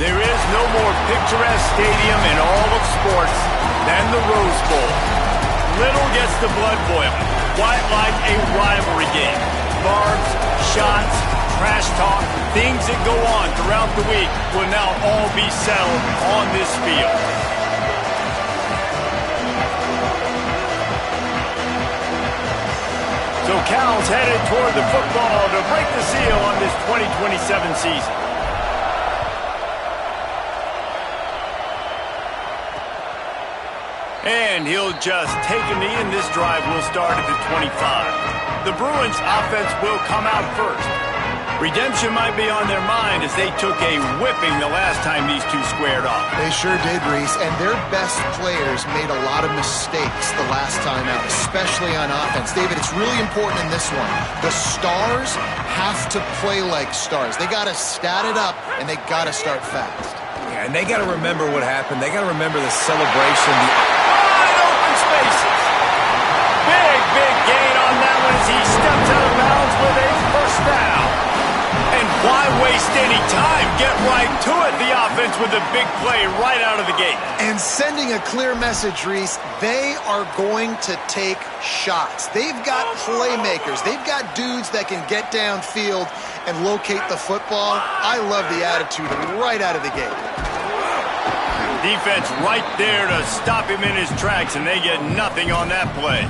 There is no more picturesque stadium in all of sports than the Rose Bowl. Little gets the blood boiling, quite like a rivalry game. Barbs, shots, trash talk, things that go on throughout the week will now all be settled on this field. So Cal's headed toward the football to break the seal on this 2027 season. And he'll just take a knee, and this drive will start at the 25. The Bruins offense will come out first. Redemption might be on their mind as they took a whipping the last time these two squared off. They sure did, Reese, and their best players made a lot of mistakes the last time out, especially on offense. David, it's really important in this one. The stars have to play like stars. They got to stat it up, and they got to start fast. Yeah, and they got to remember what happened. They got to remember the celebration, spaces. Big gain on that one as he steps out of bounds with a first down. And why waste any time? Get right to it, the offense, with a big play right out of the gate. And sending a clear message, Reese, they are going to take shots. They've got playmakers. They've got dudes that can get downfield and locate the football. I love the attitude right out of the gate. Defense right there to stop him in his tracks, and they get nothing on that play.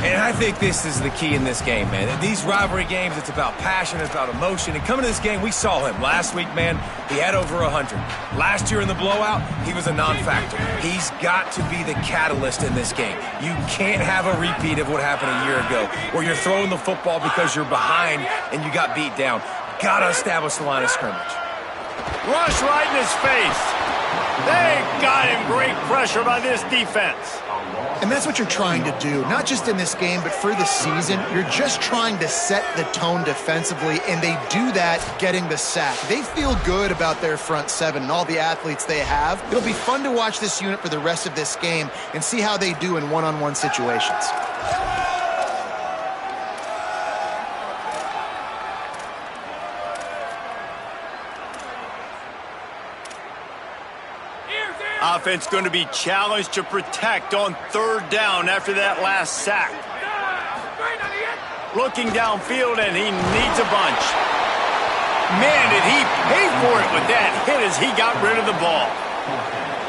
And I think this is the key in this game, man. These rivalry games, it's about passion, it's about emotion. And coming to this game, we saw him. Last week, man, he had over 100. Last year in the blowout, he was a non-factor. He's got to be the catalyst in this game. You can't have a repeat of what happened a year ago, where you're throwing the football because you're behind and you got beat down. Got to establish the line of scrimmage. Rush right in his face. They got him. Great pressure by this defense. And that's what you're trying to do, not just in this game, but for the season. You're just trying to set the tone defensively, and they do that getting the sack. They feel good about their front seven and all the athletes they have. It'll be fun to watch this unit for the rest of this game and see how they do in one-on-one situations. Offense going to be challenged to protect on third down after that last sack. Looking downfield, and he needs a bunch. Man, did he pay for it with that hit as he got rid of the ball.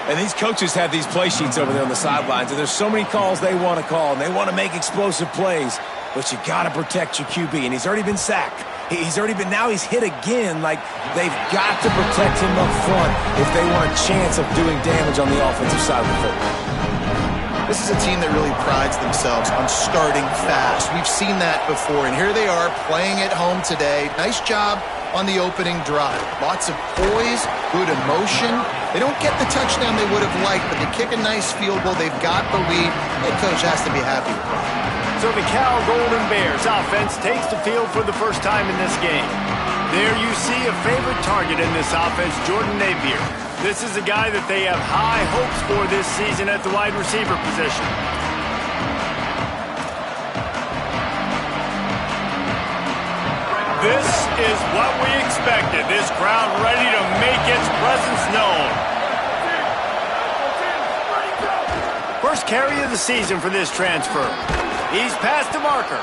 And these coaches have these play sheets over there on the sidelines, and there's so many calls they want to call, and they want to make explosive plays, but you got to protect your QB, and he's already been sacked. Now he's hit again. Like, they've got to protect him up front if they want a chance of doing damage on the offensive side of the football. This is a team that really prides themselves on starting fast. We've seen that before, and here they are playing at home today. Nice job on the opening drive. Lots of poise, good emotion. They don't get the touchdown they would have liked, but they kick a nice field goal. They've got the lead. Head coach has to be happy with that. So the Cal Golden Bears offense takes the field for the first time in this game. There you see a favorite target in this offense, Jordan Napier. This is a guy that they have high hopes for this season at the wide receiver position. This is what we expected. This crowd ready to make its presence known. First carry of the season for this transfer. He's past the marker.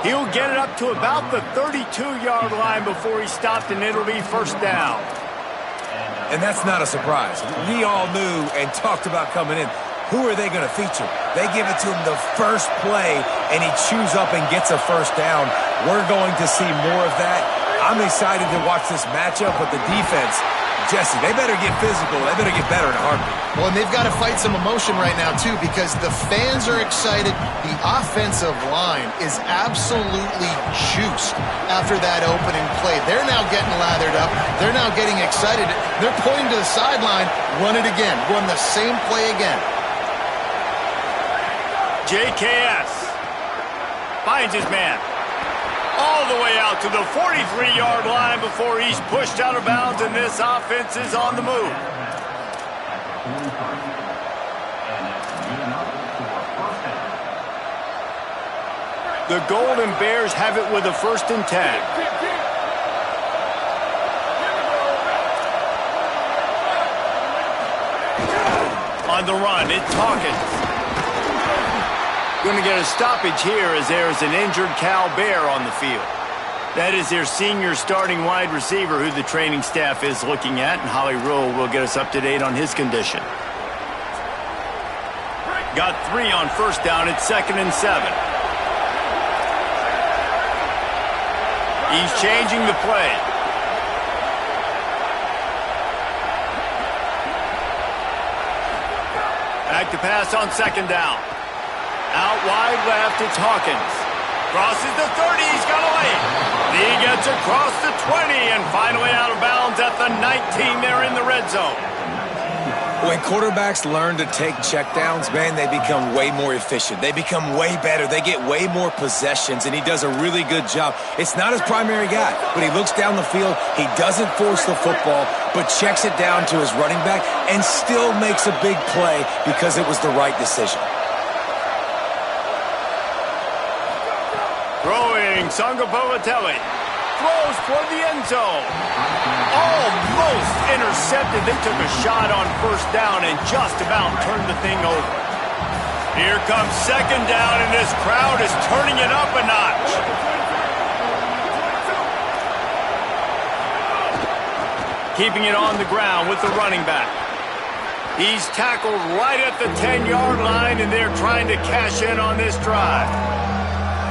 He'll get it up to about the 32-yard line before he's stopped, and it'll be first down. And that's not a surprise. We all knew and talked about coming in. Who are they going to feature? They give it to him the first play, and he chews up and gets a first down. We're going to see more of that. I'm excited to watch this matchup with the defense. Jesse, they better get physical. They better get better in a heartbeat. Well, and they've got to fight some emotion right now, too, because the fans are excited. The offensive line is absolutely juiced after that opening play. They're now getting lathered up. They're now getting excited. They're pointing to the sideline. Run it again. Run the same play again. JKS finds his man. All the way out to the 43-yard line before he's pushed out of bounds, and this offense is on the move. The Golden Bears have it with a 1st and 10. On the run, it's Hawkins. Going to get a stoppage here as there's an injured Cal Bear on the field. That is their senior starting wide receiver who the training staff is looking at, and Holly Rowe will get us up to date on his condition. Got 3 on first down. It's 2nd and 7. He's changing the play. Back to pass on 2nd down. Out wide left, it's Hawkins. Crosses the 30, he's got away. He gets across the 20 and finally out of bounds at the 19 there in the red zone. When quarterbacks learn to take checkdowns, man, they become way more efficient. They become way better. They get way more possessions, and he does a really good job. It's not his primary guy, but he looks down the field. He doesn't force the football, but checks it down to his running back and still makes a big play because it was the right decision. Throwing, Sangapovatelli. Throws toward the end zone. Almost intercepted. They took a shot on first down and just about turned the thing over. Here comes 2nd down, and this crowd is turning it up a notch. Keeping it on the ground with the running back. He's tackled right at the 10-yard line, and they're trying to cash in on this drive.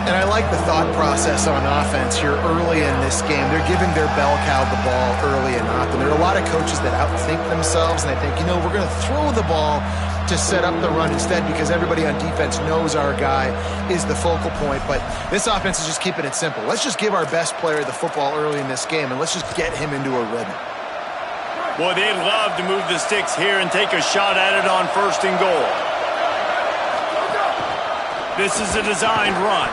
And I like the thought process on offense here early in this game. They're giving their bell cow the ball early and often. There are a lot of coaches that outthink themselves, and they think, you know, we're going to throw the ball to set up the run instead because everybody on defense knows our guy is the focal point. But this offense is just keeping it simple. Let's just give our best player the football early in this game, and let's just get him into a rhythm. Boy, they'd love to move the sticks here and take a shot at it on 1st and goal. This is a designed run.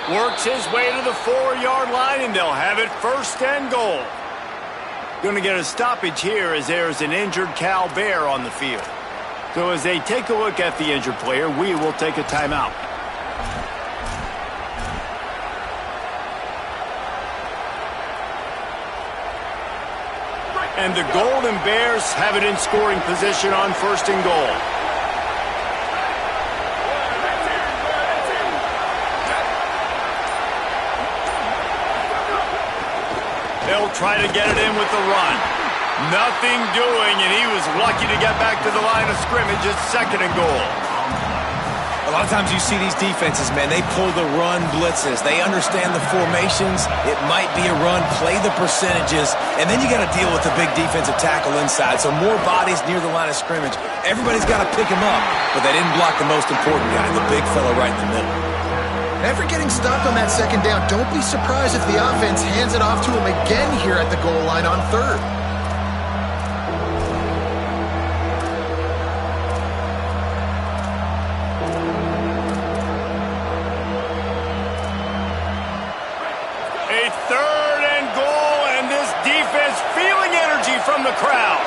Works his way to the 4-yard line, and they'll have it 1st and goal. Going to get a stoppage here as there's an injured Cal Bear on the field. So as they take a look at the injured player, we will take a timeout. And the Golden Bears have it in scoring position on 1st and goal. They'll try to get it in with the run. Nothing doing, and he was lucky to get back to the line of scrimmage at 2nd and goal. A lot of times you see these defenses, man, they pull the run blitzes. They understand the formations. It might be a run, play the percentages, and then you got to deal with the big defensive tackle inside. So more bodies near the line of scrimmage. Everybody's got to pick him up, but they didn't block the most important guy, the big fella right in the middle. After getting stopped on that 2nd down, don't be surprised if the offense hands it off to him again here at the goal line on 3rd. A 3rd and goal, and this defense feeling energy from the crowd.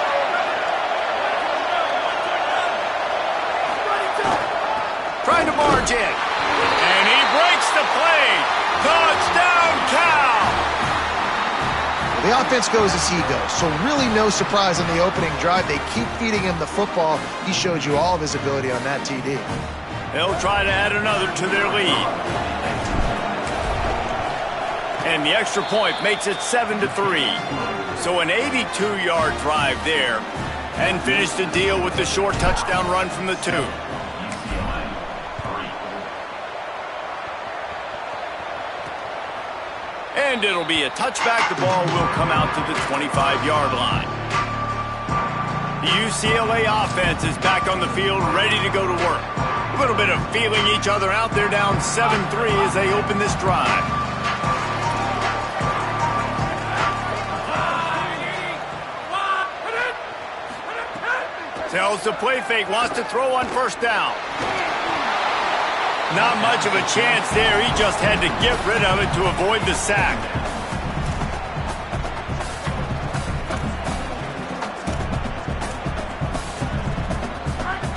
Trying to barge in. And he breaks the play. Touchdown, Cal! The offense goes as he goes, so really no surprise in the opening drive. They keep feeding him the football. He showed you all of his ability on that TD. They'll try to add another to their lead. And the extra point makes it 7-3. So an 82-yard drive there. And finish the deal with the short touchdown run from the 2. And it'll be a touchback. The ball will come out to the 25-yard line. The UCLA offense is back on the field, ready to go to work. A little bit of feeling each other out. They're down 7-3 as they open this drive. Tells the play fake, wants to throw on 1st down. Not much of a chance there. He just had to get rid of it to avoid the sack.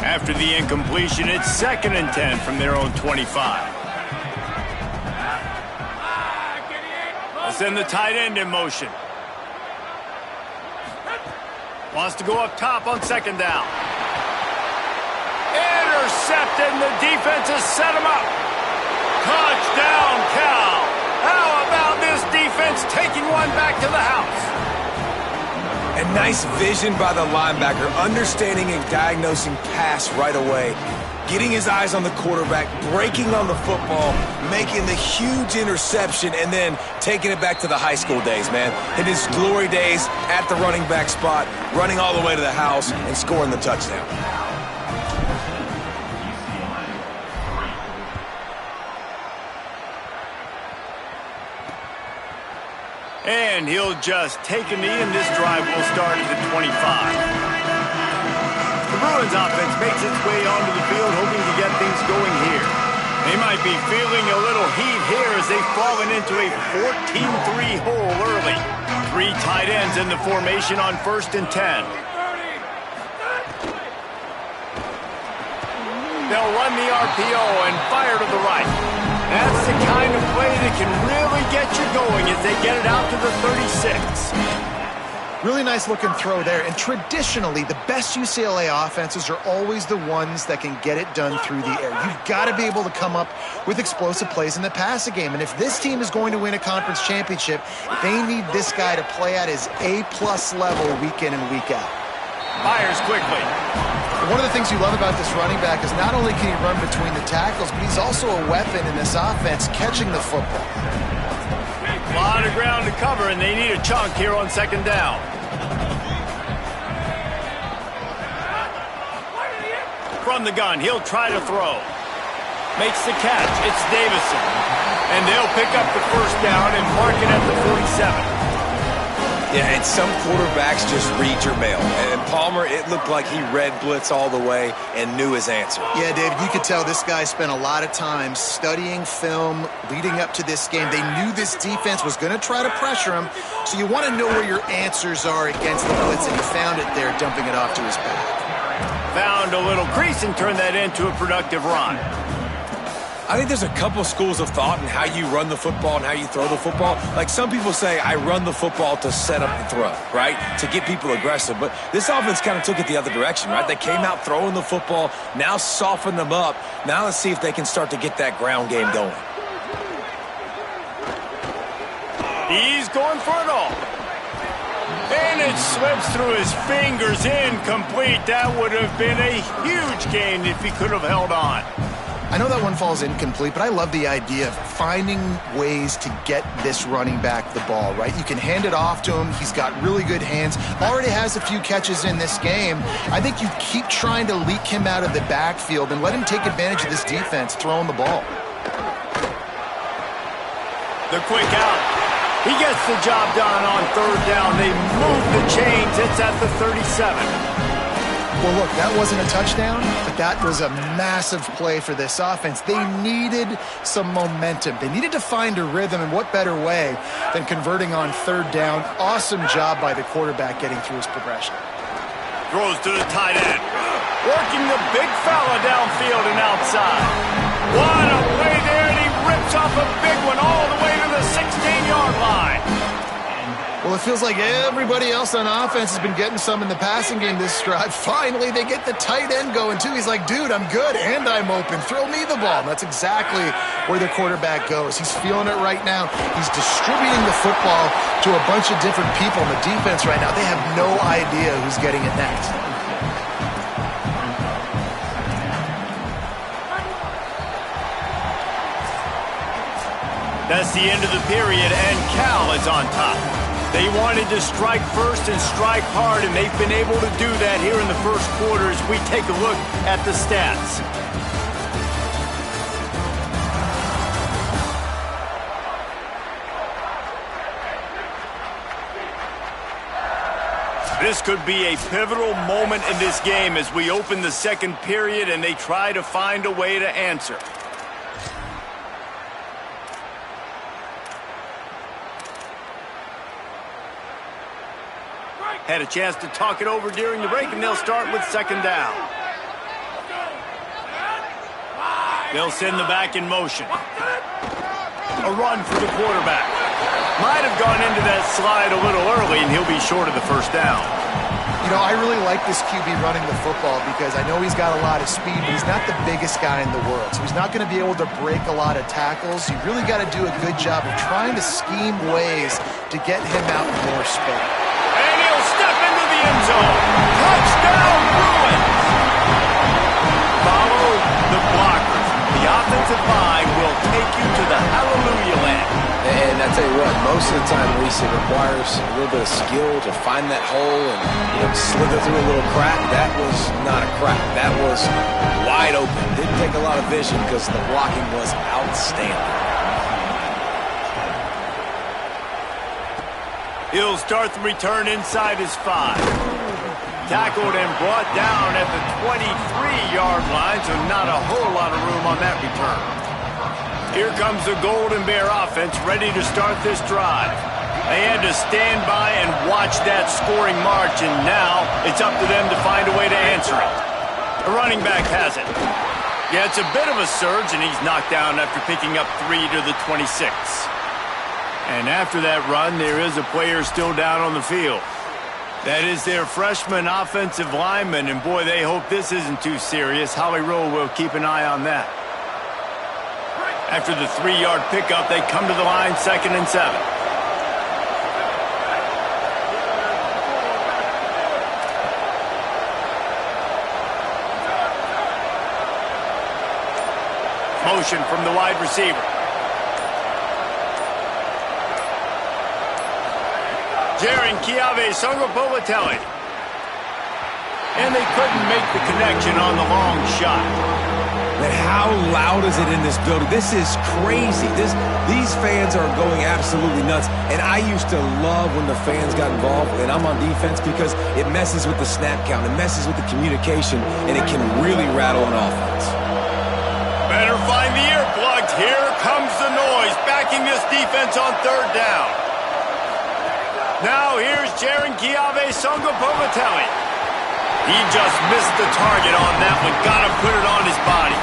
After the incompletion, it's 2nd and 10 from their own 25. They'll send the tight end in motion. Wants to go up top on 2nd down. intercepted, and the defense has set him up. Touchdown, Cal. How about this defense taking one back to the house? And nice vision by the linebacker, understanding and diagnosing pass right away. Getting his eyes on the quarterback, breaking on the football, making the huge interception, and then taking it back to the high school days, man. In his glory days at the running back spot, running all the way to the house and scoring the touchdown. And he'll just take a knee, and this drive will start at the 25. The Bruins offense makes its way onto the field, hoping to get things going here. They might be feeling a little heat here as they've fallen into a 14-3 hole early. 3 tight ends in the formation on 1st and 10. They'll run the RPO and fire to the right. That's the kind of play that can really get you going as they get it out to the 36. Really nice looking throw there, and traditionally the best UCLA offenses are always the ones that can get it done through the air. You've got to be able to come up with explosive plays in the passing game, and if this team is going to win a conference championship, they need this guy to play at his A-plus level week in and week out. Fires quickly. One of the things you love about this running back is not only can he run between the tackles, but he's also a weapon in this offense catching the football. A lot of ground to cover, and they need a chunk here on 2nd down. From the gun, he'll try to throw. Makes the catch. It's Davison. And they'll pick up the 1st down and mark it at the 47. Yeah, and some quarterbacks just read your mail. And Palmer, it looked like he read blitz all the way and knew his answer. Yeah, David, you could tell this guy spent a lot of time studying film leading up to this game. They knew this defense was going to try to pressure him, so you want to know where your answers are against the blitz, and he found it there, dumping it off to his back. Found a little crease and turned that into a productive run. I think there's a couple schools of thought in how you run the football and how you throw the football. Like some people say, I run the football to set up the throw, right? To get people aggressive. But this offense kind of took it the other direction, right? They came out throwing the football, now soften them up. Now let's see if they can start to get that ground game going. He's going for it all. And it slips through his fingers, incomplete. That would have been a huge gain if he could have held on. I know that one falls incomplete, but I love the idea of finding ways to get this running back the ball, right? You can hand it off to him. He's got really good hands. Already has a few catches in this game. I think you keep trying to leak him out of the backfield and let him take advantage of this defense throwing the ball. The quick out. He gets the job done on 3rd down. They move the chains. It's at the 37. Well, look, that wasn't a touchdown, but that was a massive play for this offense. They needed some momentum. They needed to find a rhythm, and what better way than converting on 3rd down. Awesome job by the quarterback getting through his progression. Throws to the tight end. Working the big fella downfield and outside. What a play there, and he rips off a big one all the way to the 16-yard line. Well, it feels like everybody else on offense has been getting some in the passing game this drive. Finally, they get the tight end going, too. He's like, dude, I'm good, and I'm open. Throw me the ball. And that's exactly where the quarterback goes. He's feeling it right now. He's distributing the football to a bunch of different people in the defense right now. They have no idea who's getting it next. That's the end of the period, and Cal is on top. They wanted to strike first and strike hard, and they've been able to do that here in the 1st quarter as we take a look at the stats. This could be a pivotal moment in this game as we open the 2nd period and they try to find a way to answer. Had a chance to talk it over during the break, and they'll start with 2nd down. They'll send the back in motion. A run for the quarterback. Might have gone into that slide a little early, and he'll be short of the 1st down. You know, I really like this QB running the football because I know he's got a lot of speed, but he's not the biggest guy in the world. So he's not going to be able to break a lot of tackles. You really got to do a good job of trying to scheme ways to get him out in more space. And he'll step into the end zone. Touchdown, Bruins! Follow the blockers. The offensive line will take you to the hallelujah land. And I tell you what, most of the time, Reese, it requires a little bit of skill to find that hole and slither through a little crack. That was not a crack. That was wide open. Didn't take a lot of vision because the blocking was outstanding. He'll start the return inside his 5. Tackled and brought down at the 23-yard line, so not a whole lot of room on that return. Here comes the Golden Bear offense ready to start this drive. They had to stand by and watch that scoring march, and now it's up to them to find a way to answer it. The running back has it. Yeah, it's a bit of a surge, and he's knocked down after picking up 3 to the 26. And after that run, there is a player still down on the field. That is their freshman offensive lineman, and boy, they hope this isn't too serious. Howie Rowe will keep an eye on that. After the 3-yard pickup, they come to the line, 2nd and 7. Motion from the wide receiver. Jaron Songopovatelli. And they couldn't make the connection on the long shot. But how loud is it in this building? This is crazy. These fans are going absolutely nuts. And I used to love when the fans got involved, and I'm on defense, because it messes with the snap count, it messes with the communication, and it can really rattle an offense. Better find the earplugs. Here comes the noise, backing this defense on 3rd down. Now here's Jaron Songopovatelli. He just missed the target on that one. Got to put it on his body.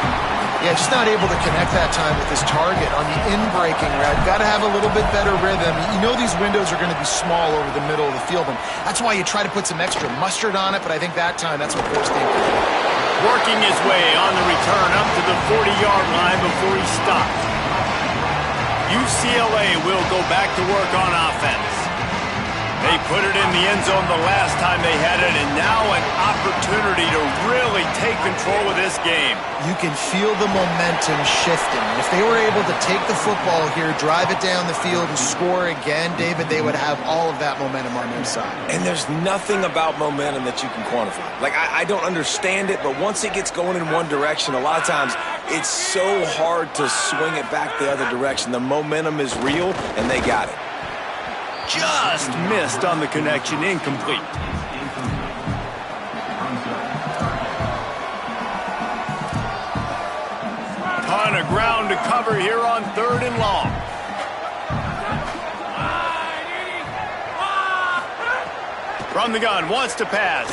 Yeah, just not able to connect that time with his target on the in-breaking route. Got to have a little bit better rhythm. You know these windows are going to be small over the middle of the field, and that's why you try to put some extra mustard on it, but I think that time that's what forced him. Working his way on the return up to the 40-yard line before he stopped. UCLA will go back to work on offense. They put it in the end zone the last time they had it, and now an opportunity to really take control of this game. You can feel the momentum shifting. If they were able to take the football here, drive it down the field, and score again, David, they would have all of that momentum on their side. And there's nothing about momentum that you can quantify. Like, I don't understand it, but once it gets going in one direction, a lot of times it's so hard to swing it back the other direction. The momentum is real, and they got it. Just missed on the connection, incomplete. Ton of ground to cover here on 3rd and long. From the gun, wants to pass.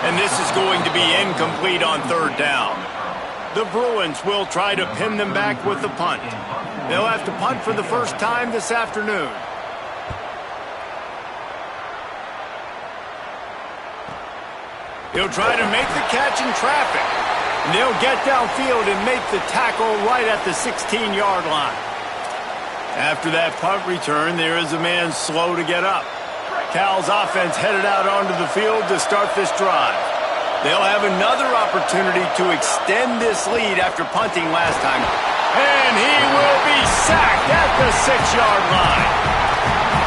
And this is going to be incomplete on 3rd down. The Bruins will try to pin them back with the punt. They'll have to punt for the first time this afternoon. He'll try to make the catch in traffic. And they'll get downfield and make the tackle right at the 16-yard line. After that punt return, there is a man slow to get up. Cal's offense headed out onto the field to start this drive. They'll have another opportunity to extend this lead after punting last time. And he will be sacked at the 6-yard line.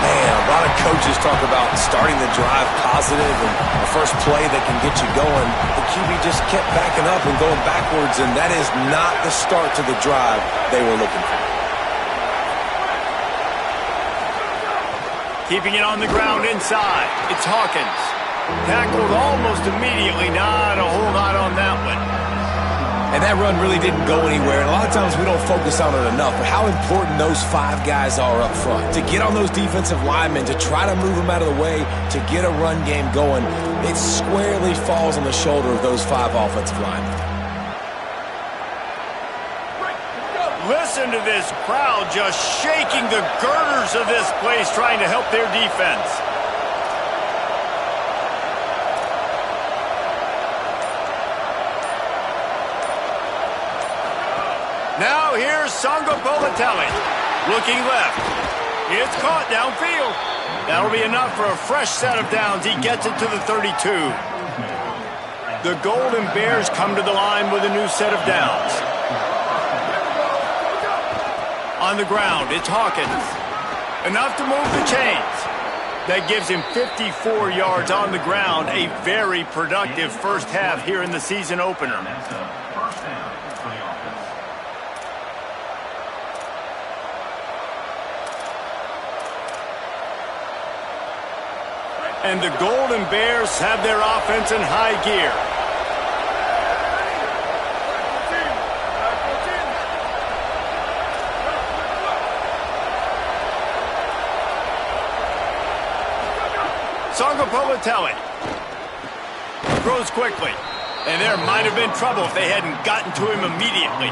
Man, a lot of coaches talk about starting the drive positive and the first play that can get you going. The QB just kept backing up and going backwards, and that is not the start to the drive they were looking for. Keeping it on the ground inside. It's Hawkins. Tackled almost immediately. Not a whole lot on that one. And that run really didn't go anywhere. And a lot of times we don't focus on it enough, but how important those 5 guys are up front. To get on those defensive linemen, to try to move them out of the way, to get a run game going, it squarely falls on the shoulder of those 5 offensive linemen. Listen to this crowd just shaking the girders of this place, trying to help their defense. Here's Sangopolitelli. Looking left. It's caught downfield. That'll be enough for a fresh set of downs. He gets it to the 32. The Golden Bears come to the line with a new set of downs. On the ground, it's Hawkins. Enough to move the chains. That gives him 54 yards on the ground. A very productive first half here in the season opener. And the Golden Bears have their offense in high gear. Sangopolitelli throws quickly, and there might have been trouble if they hadn't gotten to him immediately.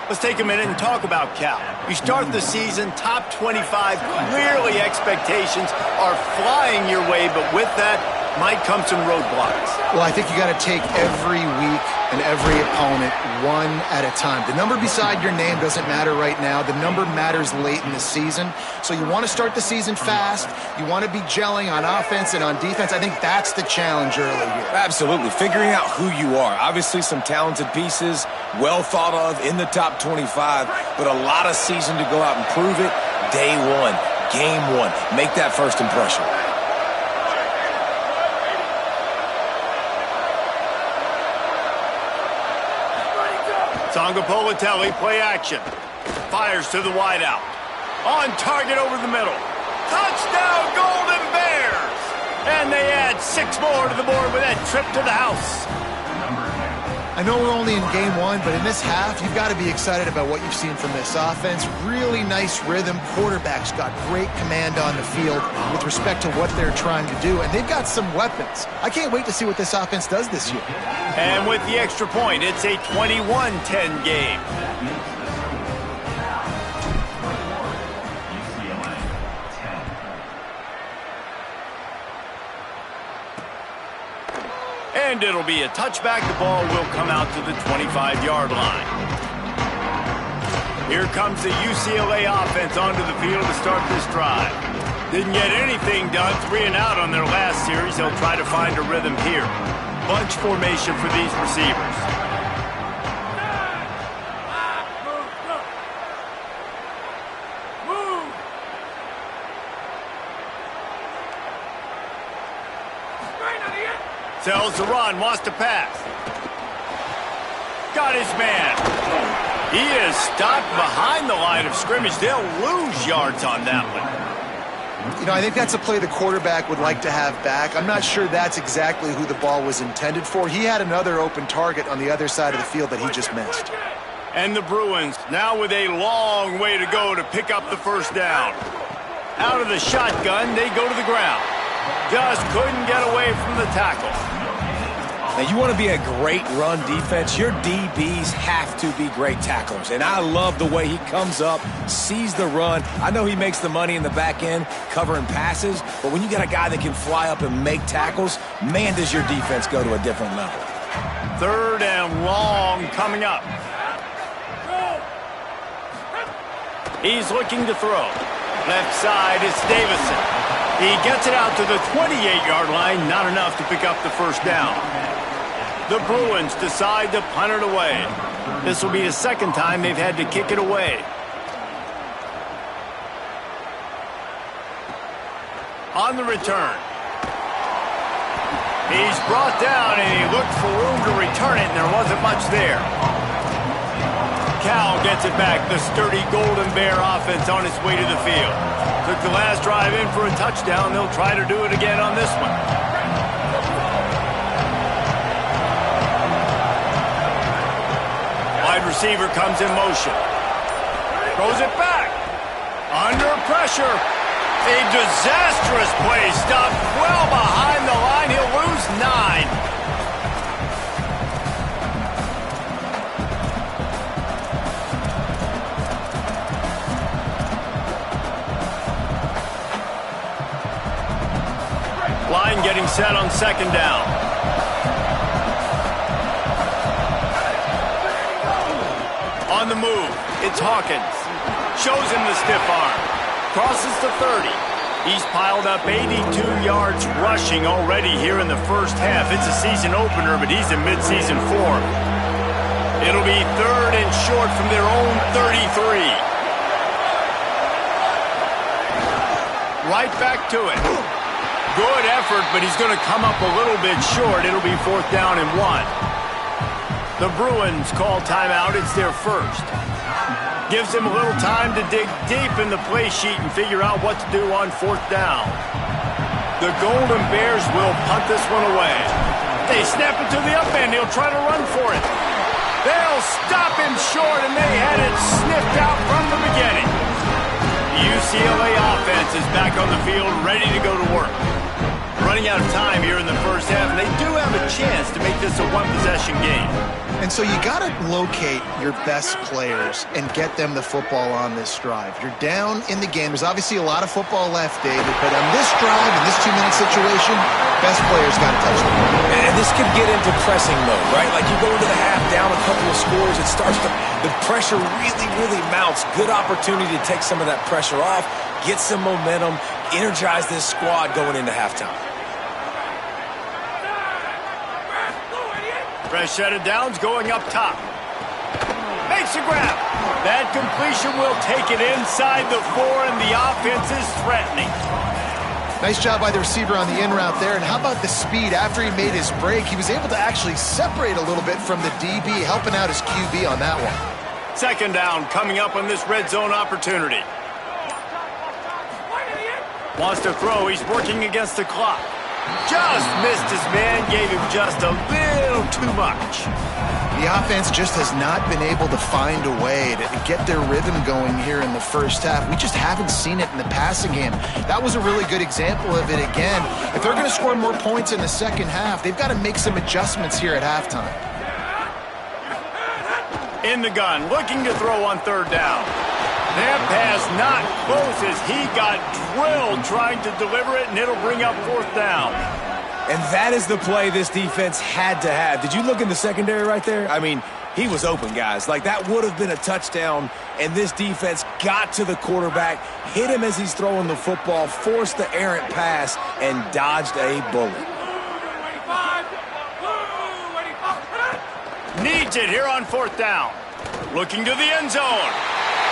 Let's take a minute and talk about Cal. You start the season top 25. Clearly expectations are flying your way, but with that might come some roadblocks. Well, I think you got to take every week and every opponent one at a time. The number beside your name doesn't matter right now. The number matters late in the season. So you want to start the season fast. You want to be gelling on offense and on defense. I think that's the challenge early here. Absolutely. Figuring out who you are. Obviously some talented pieces, well thought of in the top 25, but a lot of season to go out and prove it. Day one, game one. Make that first impression. Sangopolitelli, play action. Fires to the wideout. On target over the middle. Touchdown, Golden Bears! And they add 6 more to the board with that trip to the house. I know we're only in game one, but in this half, you've got to be excited about what you've seen from this offense. Really nice rhythm. Quarterback's got great command on the field with respect to what they're trying to do, and they've got some weapons. I can't wait to see what this offense does this year. And with the extra point, it's a 21-10 game. And it'll be a touchback. The ball will come out to the 25-yard line. Here comes the UCLA offense onto the field to start this drive. Didn't get anything done. 3 and out on their last series. They'll try to find a rhythm here. Bunch formation for these receivers. Tells the run, wants to pass. Got his man. He is stopped behind the line of scrimmage. They'll lose yards on that one. You know, I think that's a play the quarterback would like to have back. I'm not sure that's exactly who the ball was intended for. He had another open target on the other side of the field that he just missed. And the Bruins now with a long way to go to pick up the first down. Out of the shotgun, they go to the ground. Just couldn't get away from the tackle. Now, you want to be a great run defense, your DBs have to be great tacklers. And I love the way he comes up, sees the run. I know he makes the money in the back end covering passes, but when you got a guy that can fly up and make tackles, man, does your defense go to a different level. 3rd and long coming up. He's looking to throw. Left side is Davison. He gets it out to the 28-yard line, not enough to pick up the first down. The Bruins decide to punt it away. This will be the second time they've had to kick it away. On the return. He's brought down, and he looked for room to return it, and there wasn't much there. Cal gets it back. The sturdy Golden Bear offense on its way to the field. Took the last drive in for a touchdown. They'll try to do it again on this one. Wide receiver comes in motion. Throws it back. Under pressure. A disastrous play. Stopped well behind the line. He'll lose 9. Line getting set on 2nd down. On the move, It's Hawkins. Shows him the stiff arm. Crosses to 30. He's piled up 82 yards rushing already here in the first half. It's a season opener, but he's in midseason form. It'll be 3rd and short from their own 33. Right back to it. Good effort, but he's going to come up a little bit short. It'll be 4th down and 1. The Bruins call timeout. It's their first. Gives him a little time to dig deep in the play sheet and figure out what to do on 4th down. The Golden Bears will punt this one away. They snap it to the up end. He'll try to run for it. They'll stop him short, and they had it sniffed out from the beginning. The UCLA offense is back on the field, ready to go to work. Running out of time here in the first half, and they do have a chance to make this a one-possession game. And so you got to locate your best players and get them the football on this drive. You're down in the game. There's obviously a lot of football left, David, but on this drive, in this 2-minute situation, best players got to touch the ball. And this could get into pressing mode, right? Like you go into the half, down a couple of scores, it starts to, the pressure really mounts. Good opportunity to take some of that pressure off, get some momentum, energize this squad going into halftime. Fresh set of downs going up top. Makes a grab. That completion will take it inside the 4, and the offense is threatening. Nice job by the receiver on the in route there. And how about the speed after he made his break? He was able to actually separate a little bit from the DB, helping out his QB on that one. 2nd down coming up on this red zone opportunity. Wants to throw. He's working against the clock. Just missed his man, gave him just a little too much. The offense just has not been able to find a way to get their rhythm going here in the first half. We just haven't seen it in the passing game. That was a really good example of it again. If they're going to score more points in the second half, they've got to make some adjustments here at halftime. In the gun, looking to throw on 3rd down. That pass not close as he got drilled trying to deliver it, and it'll bring up 4th down. And that is the play this defense had to have. Did you look in the secondary right there? I mean, he was open, guys. Like, that would have been a touchdown, and this defense got to the quarterback, hit him as he's throwing the football, forced the errant pass, and dodged a bullet. Needs it here on 4th down. Looking to the end zone.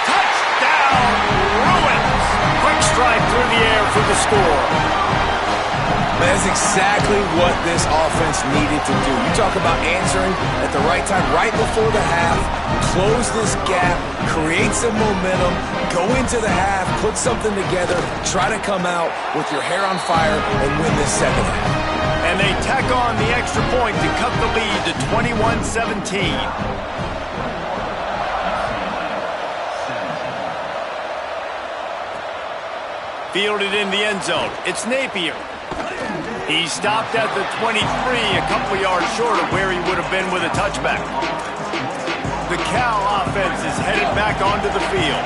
Touchdown, Bruins. Quick strike through the air for the score. That's exactly what this offense needed to do. You talk about answering at the right time, right before the half, close this gap, create some momentum, go into the half, put something together, try to come out with your hair on fire and win this second half. And they tack on the extra point to cut the lead to 21-17. Fielded in the end zone. It's Napier. He stopped at the 23, a couple yards short of where he would have been with a touchback. The Cal offense is headed back onto the field.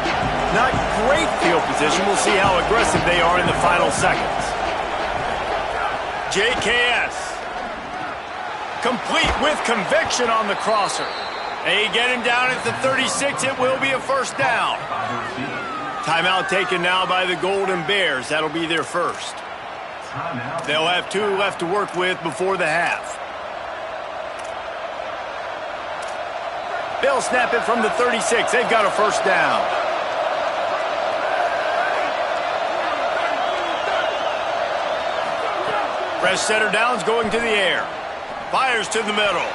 Not great field position. We'll see how aggressive they are in the final seconds. JKS. Complete with conviction on the crosser. They get him down at the 36. It will be a 1st down. Timeout taken now by the Golden Bears. That'll be their first. They'll have 2 left to work with before the half. They'll snap it from the 36. They've got a 1st down. Fresh setter downs going to the air. Fires to the middle.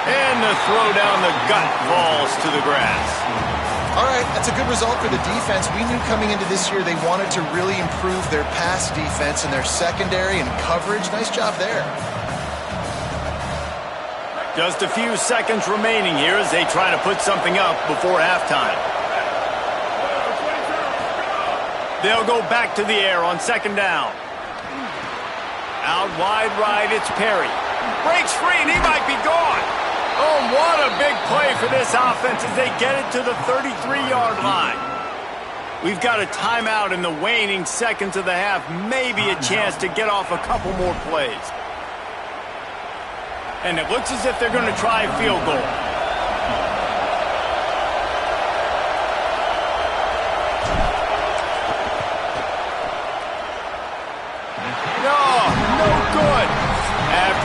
And the throw down the gut falls to the grass. All right, that's a good result for the defense. We knew coming into this year they wanted to really improve their pass defense and their secondary and coverage. Nice job there. Just a few seconds remaining here as they try to put something up before halftime. They'll go back to the air on 2nd down. Out wide right, it's Perry. Breaks free and he might be gone. Oh, what a big play for this offense as they get it to the 33-yard line. We've got a timeout in the waning seconds of the half. Maybe a chance to get off a couple more plays. And it looks as if they're going to try a field goal.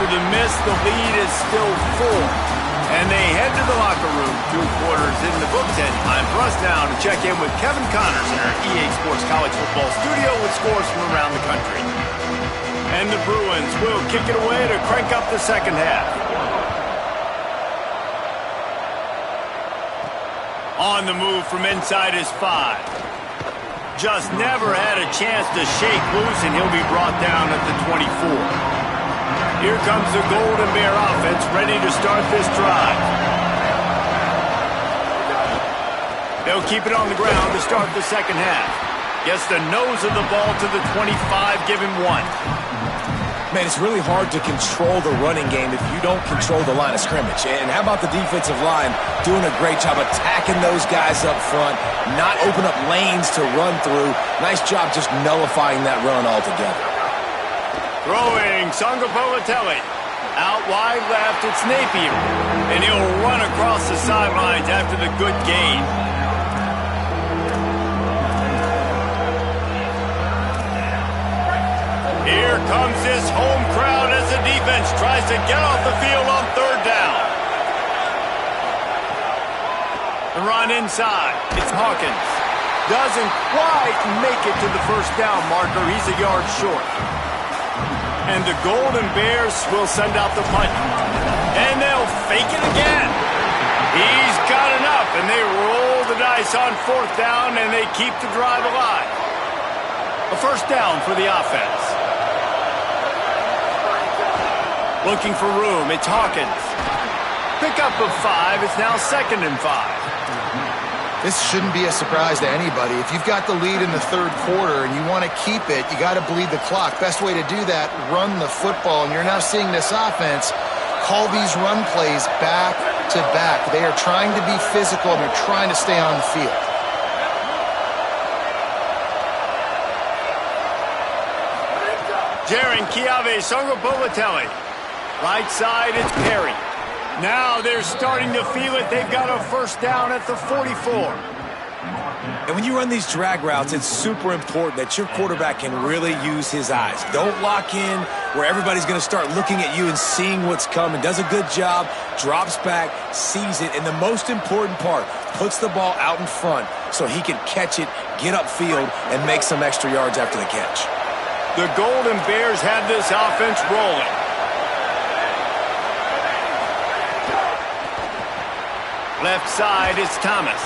the miss, the lead is still 4. And they head to the locker room, 2 quarters in the books, and time for us now to check in with Kevin Connors in our EA Sports College Football studio with scores from around the country. And the Bruins will kick it away to crank up the second half. On the move from inside is 5. Just never had a chance to shake loose, and he'll be brought down at the 24. Here comes the Golden Bear offense, ready to start this drive. They'll keep it on the ground to start the second half. Gets the nose of the ball to the 25, give him 1. Man, it's really hard to control the running game if you don't control the line of scrimmage. And how about the defensive line doing a great job attacking those guys up front, not open up lanes to run through. Nice job just nullifying that run altogether. Throwing, Sangapolitelli. Out wide left, it's Napier. And he'll run across the sidelines after the good gain. Here comes this home crowd as the defense tries to get off the field on 3rd down. The run inside, it's Hawkins. Doesn't quite make it to the 1st down marker. He's a yard short. And the Golden Bears will send out the punt. And they'll fake it again. He's got enough, and they roll the dice on 4th down, and they keep the drive alive. A 1st down for the offense. Looking for room, it's Hawkins. Pickup of 5, it's now 2nd and 5. This shouldn't be a surprise to anybody. If you've got the lead in the 3rd quarter and you want to keep it, you got to bleed the clock. Best way to do that, run the football. And you're now seeing this offense call these run plays back to back. They are trying to be physical and they're trying to stay on the field. Jaron Kiave Sangapolitelli. Right side, it's Perry. Now they're starting to feel it. They've got a 1st down at the 44. And when you run these drag routes, it's super important that your quarterback can really use his eyes. Don't lock in where everybody's going to start looking at you and seeing what's coming. Does a good job, drops back, sees it, and the most important part, puts the ball out in front so he can catch it, get upfield, and make some extra yards after the catch. The Golden Bears have this offense rolling. Left side, it's Thomas.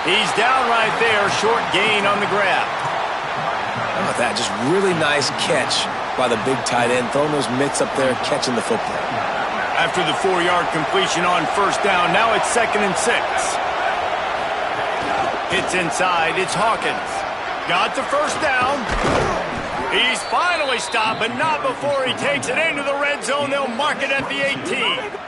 He's down right there, short gain on the grab. How about that? Just really nice catch by the big tight end, throwing those mitts up there, catching the football. After the 4-yard completion on 1st down, now it's 2nd and 6. Hits inside, it's Hawkins. Got the 1st down. He's finally stopped, but not before he takes it into the red zone. They'll mark it at the 18.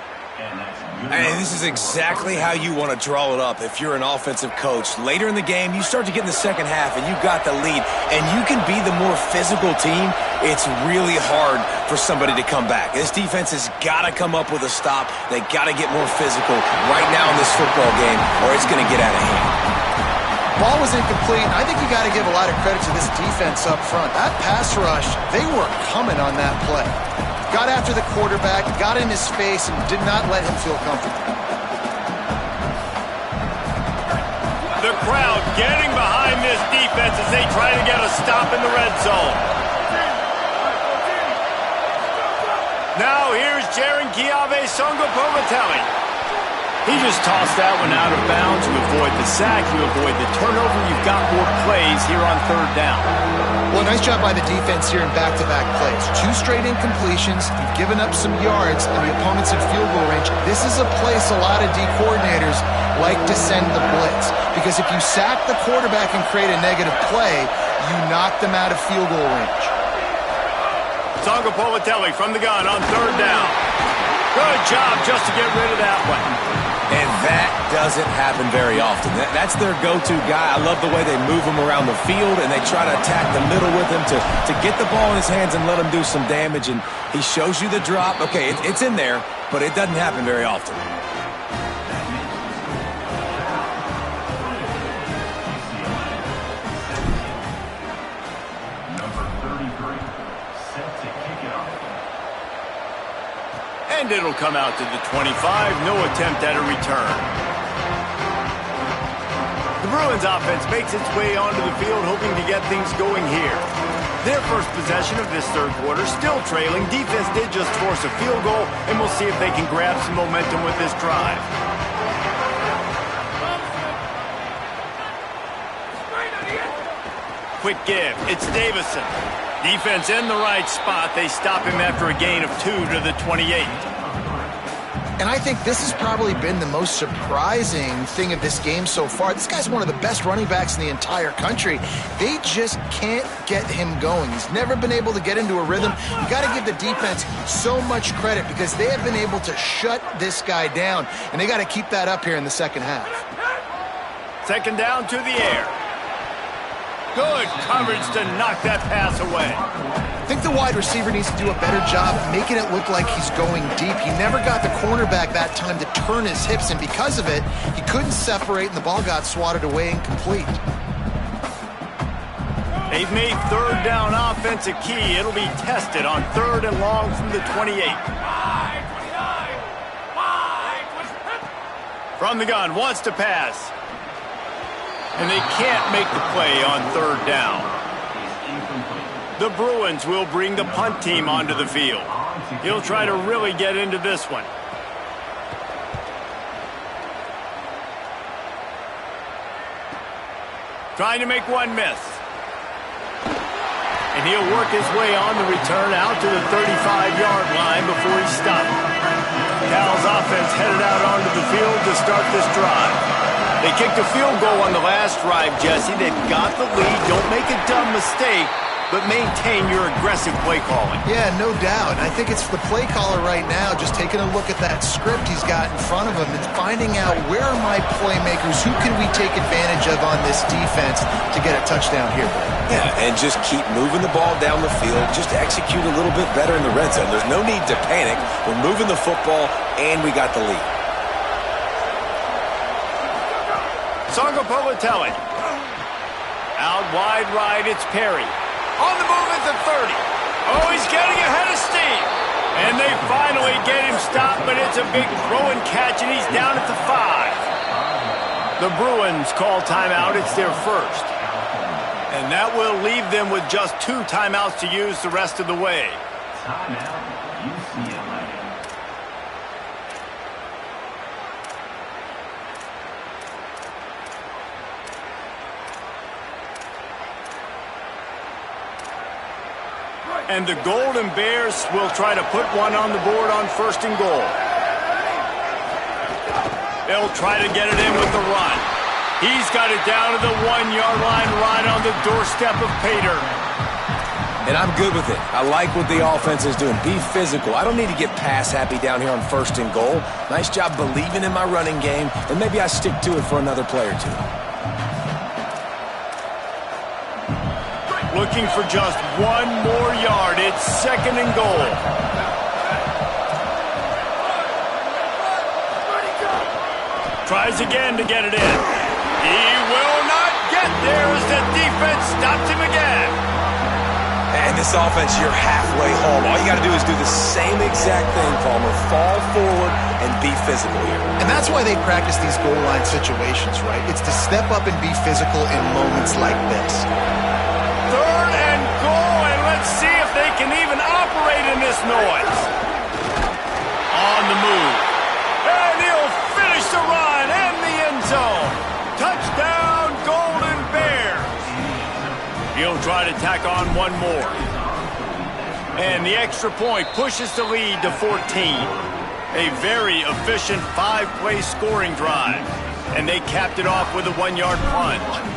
And this is exactly how you want to draw it up if you're an offensive coach. Later in the game, you start to get in the second half, and you've got the lead, and you can be the more physical team. It's really hard for somebody to come back. This defense has got to come up with a stop. They got to get more physical right now in this football game, or it's going to get out of hand. Ball was incomplete. I think you got to give a lot of credit to this defense up front. That pass rush, they were coming on that play. Got after the quarterback, got in his face, and did not let him feel comfortable. The crowd getting behind this defense as they try to get a stop in the red zone. Now here's Jaron Kiave Sangapolitelli. He just tossed that one out of bounds. You avoid the sack, you avoid the turnover. You've got more plays here on 3rd down. Well, nice job by the defense here in back-to-back plays. 2 straight incompletions. You've given up some yards, and the opponent's in field goal range. This is a place a lot of D coordinators like to send the blitz, because if you sack the quarterback and create a negative play, you knock them out of field goal range. Sangapolitelli from the gun on 3rd down. Good job just to get rid of that one. And that doesn't happen very often. That's their go-to guy. I love the way they move him around the field, and they try to attack the middle with him to get the ball in his hands and let him do some damage. And he shows you the drop. Okay, it's in there, but it doesn't happen very often. And it'll come out to the 25. No attempt at a return. The Bruins offense makes its way onto the field, hoping to get things going here. Their first possession of this third quarter, still trailing. Defense did just force a field goal, and we'll see if they can grab some momentum with this drive. Quick give. It's Davison. Defense in the right spot. They stop him after a gain of 2 to the 28. And I think this has probably been the most surprising thing of this game so far. This guy's one of the best running backs in the entire country. They just can't get him going. He's never been able to get into a rhythm. You got to give the defense so much credit because they have been able to shut this guy down, and they got to keep that up here in the second half. Second down to the air. Good coverage to knock that pass away. I think the wide receiver needs to do a better job making it look like he's going deep. He never got the cornerback that time to turn his hips, and because of it, he couldn't separate, and the ball got swatted away incomplete. They've made third down offense a key. It'll be tested on 3rd and long from the 28. From the gun, wants to pass. And they can't make the play on 3rd down. The Bruins will bring the punt team onto the field. He'll try to really get into this one. Trying to make one miss. And he'll work his way on the return out to the 35-yard line before he's stopped. Cal's offense headed out onto the field to start this drive. They kicked a field goal on the last drive, Jesse. They've got the lead. Don't make a dumb mistake, but maintain your aggressive play calling. Yeah, no doubt. I think it's the play caller right now just taking a look at that script he's got in front of him and finding out where are my playmakers, who can we take advantage of on this defense to get a touchdown here. Yeah, and just keep moving the ball down the field. Just execute a little bit better in the red zone. There's no need to panic. We're moving the football, and we got the lead. Sangopolitelli. Out wide right, it's Perry. On the move at the 30. Oh, he's getting ahead of steam. And they finally get him stopped, but it's a big throw and catch, and he's down at the 5. The Bruins call timeout. It's their first. And that will leave them with just 2 timeouts to use the rest of the way. Timeout, UCLA. And the Golden Bears will try to put one on the board on 1st and goal. They'll try to get it in with the run. He's got it down to the 1-yard line right on the doorstep of Pater. And I'm good with it. I like what the offense is doing. Be physical. I don't need to get pass happy down here on 1st and goal. Nice job believing in my running game, and maybe I stick to it for another play or 2. Looking for just 1 more yard. It's 2nd and goal. Tries again to get it in. He will not get there as the defense stops him again. And this offense, you're halfway home. All you got to do is do the same exact thing, Palmer. Fall forward and be physical here. And that's why they practice these goal line situations, right? It's to step up and be physical in moments like this. 3rd and goal, and let's see if they can even operate in this noise. On the move. And he'll finish the run in the end zone. Touchdown, Golden Bears. He'll try to tack on 1 more. And the extra point pushes the lead to 14. A very efficient 5-play scoring drive. And they capped it off with a 1-yard plunge.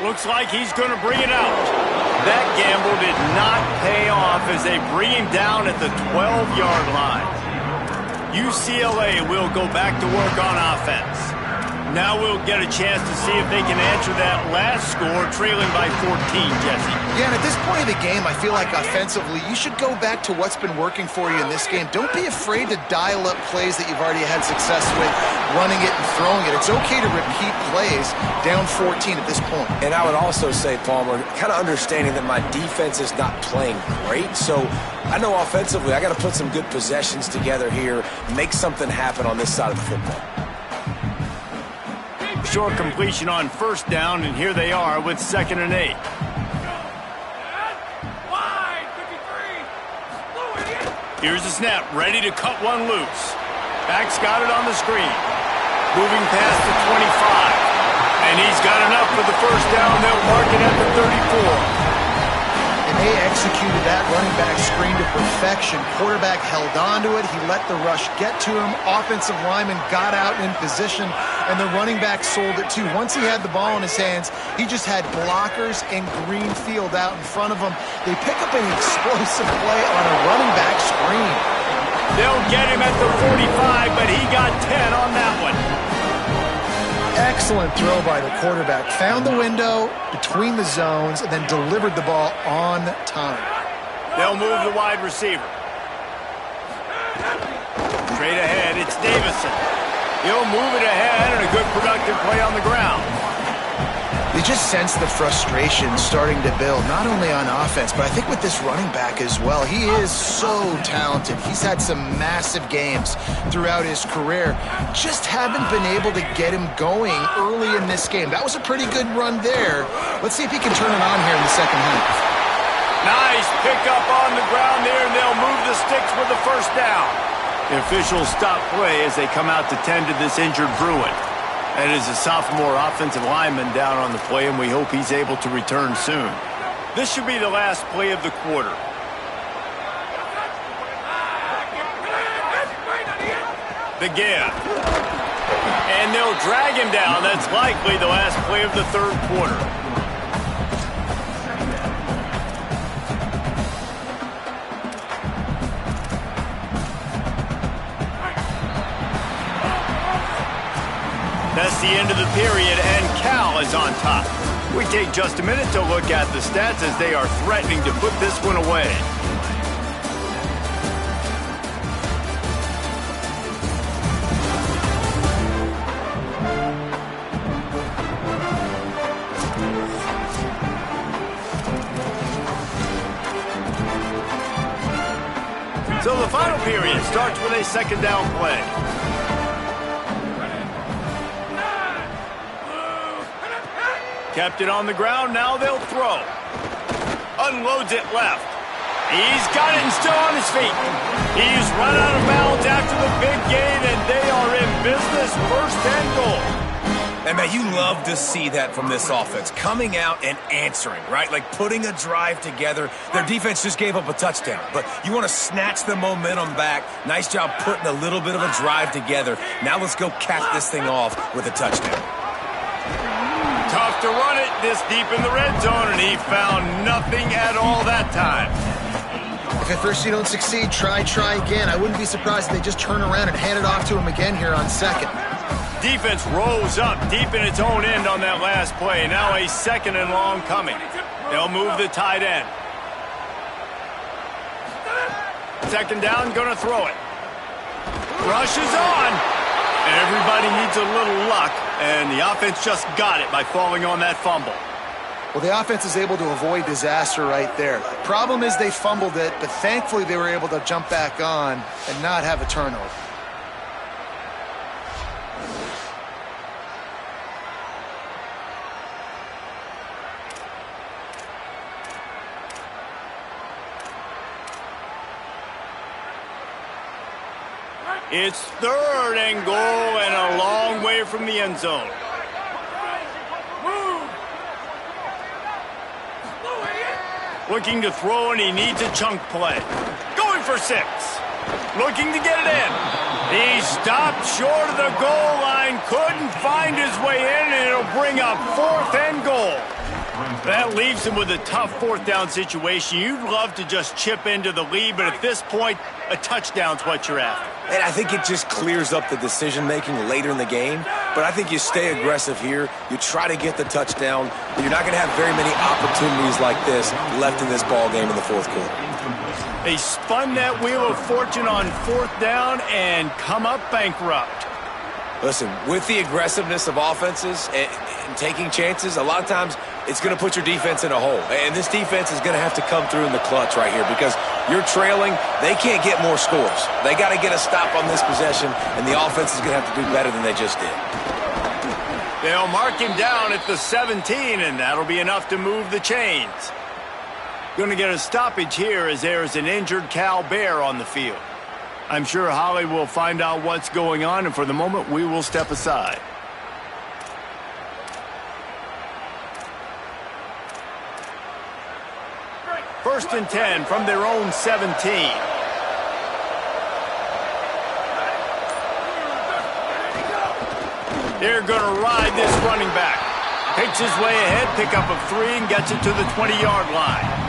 Looks like he's going to bring it out. That gamble did not pay off as they bring him down at the 12-yard line. UCLA will go back to work on offense. Now we'll get a chance to see if they can answer that last score, trailing by 14, Jesse. Yeah, and at this point of the game, I feel like offensively, you should go back to what's been working for you in this game. Don't be afraid to dial up plays that you've already had success with, running it and throwing it. It's okay to repeat plays down 14 at this point. And I would also say, Palmer, kind of understanding that my defense is not playing great, so I know offensively I got to put some good possessions together here, make something happen on this side of the football. Short completion on first down, and here they are with 2nd and 8. Here's the snap, ready to cut one loose. Back's got it on the screen. Moving past the 25. And he's got enough for the first down. They'll mark it at the 34. And they executed that running back screen to perfection. Quarterback held on to it. He let the rush get to him. Offensive lineman got out in position, and the running back sold it too. Once he had the ball in his hands, he just had blockers and green field out in front of him. They pick up an explosive play on a running back screen. They'll get him at the 45, but he got 10 on that one. Excellent throw by the quarterback. Found the window between the zones and then delivered the ball on time. They'll move the wide receiver. Straight ahead, it's Davison. He'll move it ahead, and a good productive play on the ground. They just sense the frustration starting to build, not only on offense, but I think with this running back as well. He is so talented. He's had some massive games throughout his career. Just haven't been able to get him going early in this game. That was a pretty good run there. Let's see if he can turn it on here in the second half. Nice pickup on the ground there, and they'll move the sticks with the first down. The officials stop play as they come out to tend to this injured Bruin. That is a sophomore offensive lineman down on the play, and we hope he's able to return soon. This should be the last play of the quarter. The give. And they'll drag him down. That's likely the last play of the third quarter. That's the end of the period, and Cal is on top. We take just a minute to look at the stats as they are threatening to put this one away. So the final period starts with a second down play. Kept it on the ground, now they'll throw. Unloads it left. He's got it and still on his feet. He's run out of bounds after the big gain, and they are in business. First and goal. And man, you love to see that from this offense, coming out and answering, right? Like putting a drive together. Their defense just gave up a touchdown, but you want to snatch the momentum back. Nice job putting a little bit of a drive together. Now let's go cap this thing off with a touchdown. Tough to run it this deep in the red zone, and he found nothing at all that time. If at first you don't succeed, try again. I wouldn't be surprised if they just turn around and hand it off to him again here on second. Defense rose up deep in its own end on that last play. Now a second and long coming. They'll move the tight end. Second down, gonna throw it. Rush is on. Everybody needs a little luck, and the offense just got it by falling on that fumble. Well, the offense is able to avoid disaster right there. The problem is they fumbled it, but thankfully they were able to jump back on and not have a turnover. It's third and goal and a long way from the end zone. Looking to throw, and he needs a chunk play. Going for 6. Looking to get it in. He stopped short of the goal line, couldn't find his way in, and it'll bring up 4th and goal. That leaves him with a tough 4th down situation. You'd love to just chip into the lead, but at this point, a touchdown's what you're after. And I think it just clears up the decision-making later in the game. but I think you stay aggressive here. You try to get the touchdown. You're not going to have very many opportunities like this left in this ball game in the fourth quarter. They spun that wheel of fortune on fourth down and come up bankrupt. Listen, with the aggressiveness of offenses and taking chances, a lot of times it's going to put your defense in a hole. And this defense is going to have to come through in the clutch right here because you're trailing. They can't get more scores. They got to get a stop on this possession, and the offense is going to have to do better than they just did. They'll mark him down at the 17, and that'll be enough to move the chains. Going to get a stoppage here as there's an injured Cal Bear on the field. I'm sure Holly will find out what's going on, and for the moment, we will step aside. First and 10 from their own 17. They're going to ride this running back. Picks his way ahead, pick up of 3, and gets it to the 20-yard line.